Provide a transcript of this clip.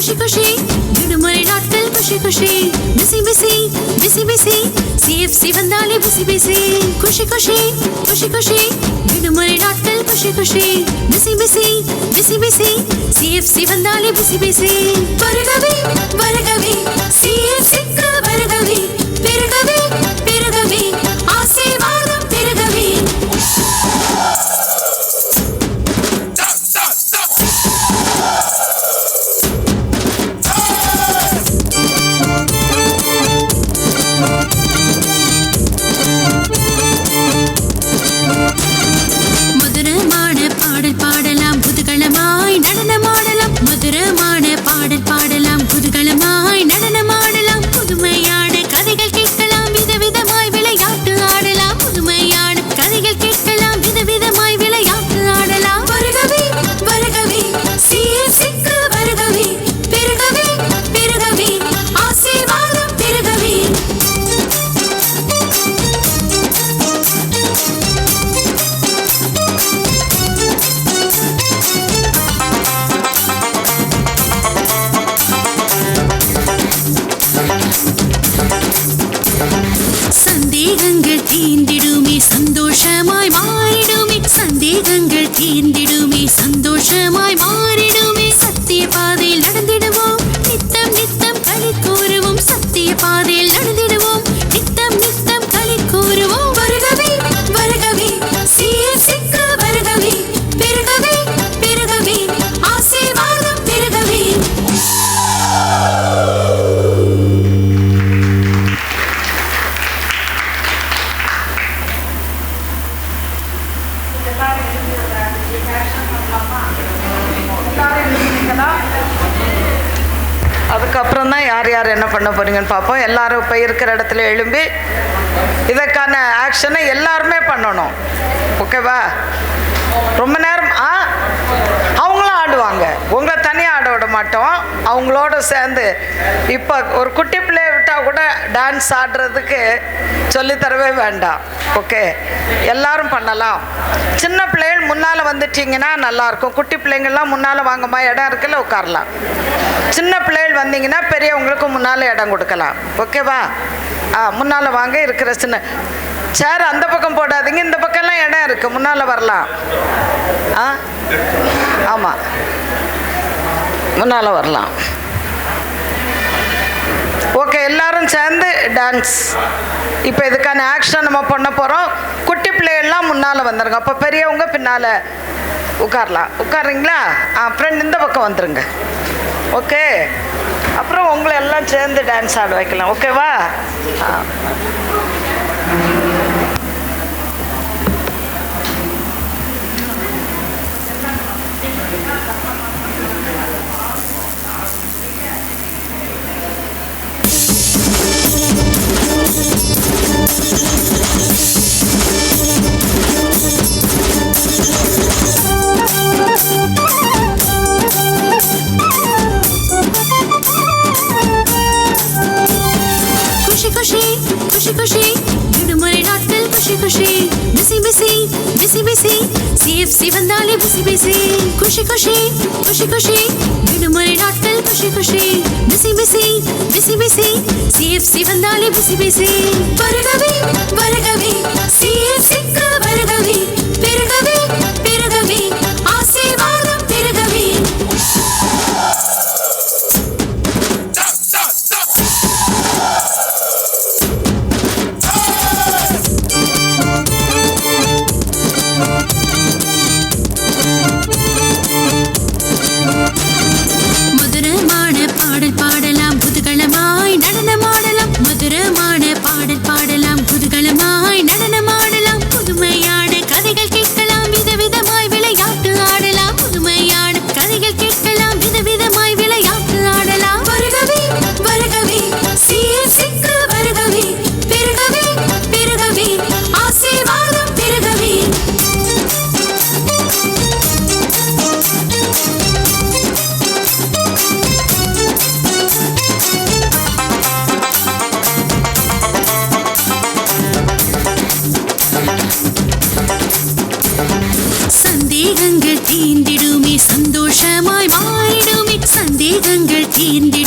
குஷி குஷி விடுமுறை நாட்கள் குஷி குஷி busy busy busy busy CFC வந்தாலே பிசி பிசி குஷி குஷி குஷி குஷி விடுமுறை நாட்கள் குஷி குஷி busy busy busy busy CFC வந்தாலே பிசி பிசி வருகவே வருகவே சிஎஃப்சிக்கு வருகவே பெருகவே பெருகவே ஆசீர்வாதம் பெருகவே மதுரமான பாடல் பாடலாம் புதுகளமாய் நடனமாடலாம் மதுரமான பாடல் பாடலாம் புதுகளமாய் நடனமாடலாம் புதுமையான கதைகள் கேட்கலாம் விதவிதமாய் விளையாட்டு ஆடலாம் புதுமையான கதைகள் கேட்கலாம் விதவிதமாய் விளையாட்டு ஆடலாம் வருகவே வருகவே சிஎஃப்சிக்கு வருகவே பெருகவே பெருகவே ஆசீர்வாதம் பெருகவே சந்தேகங்கள் தீர்ந்திடுமே சந்தோஷமாய் மாறிடுமே சந்தேகங்கள் தீர்ந்திடுமே சந்தோஷமாய் மாறிடுமே சத்திய பாதையில் நடந்திடுவோம் நித்தம் நித்தம் களி கூறுவோம் சத்திய பாதையில் நடந்திடுவோம் நித்தம் நித்தம் களி கூறுவோம் வருகவே வருகவே சிஎஃப்சிக்கு வருகவே பெருகவே பெருகவே ஆசீர்வாதம் பெருகவே அதுக்கப்புறம் தான் யார் யார் என்ன பண்ண போறீங்கன்னு பார்ப்போம். எல்லாரும் இப்போ இருக்கிற இடத்துல எழும்பி இதற்கான ஆக்ஷனை எல்லாருமே பண்ணணும். ஓகேவா? ரொம்ப நேரம் அவங்களும் ஆடுவாங்க, உங்களை தனியாக ஆட விட மாட்டோம். அவங்களோட சேர்ந்து இப்போ ஒரு குட்டி பிள்ளைய விட்டால் கூட டான்ஸ் ஆடுறதுக்கு சொல்லித்தரவே வேண்டாம். ஓகே, எல்லாரும் பண்ணலாம். சின்ன பிள்ளைகள் முன்னால் வந்துட்டிங்கன்னா நல்லாயிருக்கும். குட்டி பிள்ளைங்கள்லாம் முன்னால் வாங்கம்மா, இடம் இருக்குல்ல, உட்காரலாம். சின்ன பிள்ளைகள் வந்தீங்கன்னா பெரியவங்களுக்கு முன்னால் இடம் கொடுக்கலாம். ஓகேவா? முன்னால் வாங்க. இருக்கிற சின்ன சேர் அந்த பக்கம் போடாதீங்க, இந்த பக்கம்லாம் இடம் இருக்குது, முன்னால் வரலாம். ஆமாம், முன்னால் வரலாம். ஓகே, எல்லாரும் சேர்ந்து டான்ஸ். இப்போ இதுக்கான ஆக்ஷன் நம்ம பண்ண போகிறோம். குட்டி பிள்ளைகள்லாம் முன்னால் வந்துடுங்க, அப்போ பெரியவங்க பின்னால் உட்காரலாம். உட்காருங்களா? ஃப்ரெண்ட் இந்த பக்கம் வந்துடுங்க. ஓகே, அப்புறம் உங்களை எல்லாம் சேர்ந்து டான்ஸ் ஆட வைக்கலாம். ஓகேவா? குஷி குஷி குஷி குஷி விடுமுறை நாட்கள் குஷி குஷி busy busy busy busy CFC வந்தாலே பிசி பிசி குஷி குஷி குஷி குஷி விடுமுறை நாட்கள் குஷி குஷி busy busy busy busy CFC வந்தாலே பிசி பிசி வருகவே வருகவே சிஎஃப்சிக்கு வருகவே பெருகவே பெருகவே ஆசீர்வாதம் பெருகவே மதுரமான பாடல் பாடலாம் புதுகளமாய் நடனமாடலாம் மதுரமான பாடல் பாடலாம் புதுகளமாய் நடனமாடலாம் புதுமையான கதைகள் கேட்கலாம் விதவிதமாய் விளையாட்டு ஆடலாம் புதுமையான கதைகள் கேட்கலாம் விதவிதமாய் விளையாட்டு ஆடலாம் வருகவே வருகவே சிஎஃப்சிக்கு வருகவே பெருகவே பெருகவே ஆசீர்வாதம் பெருகவே சந்தேகங்கள் தீர்ந்திடுமே சந்தோஷமாய் மாறிடுமே சந்தேகங்கள் ஈந்திடும்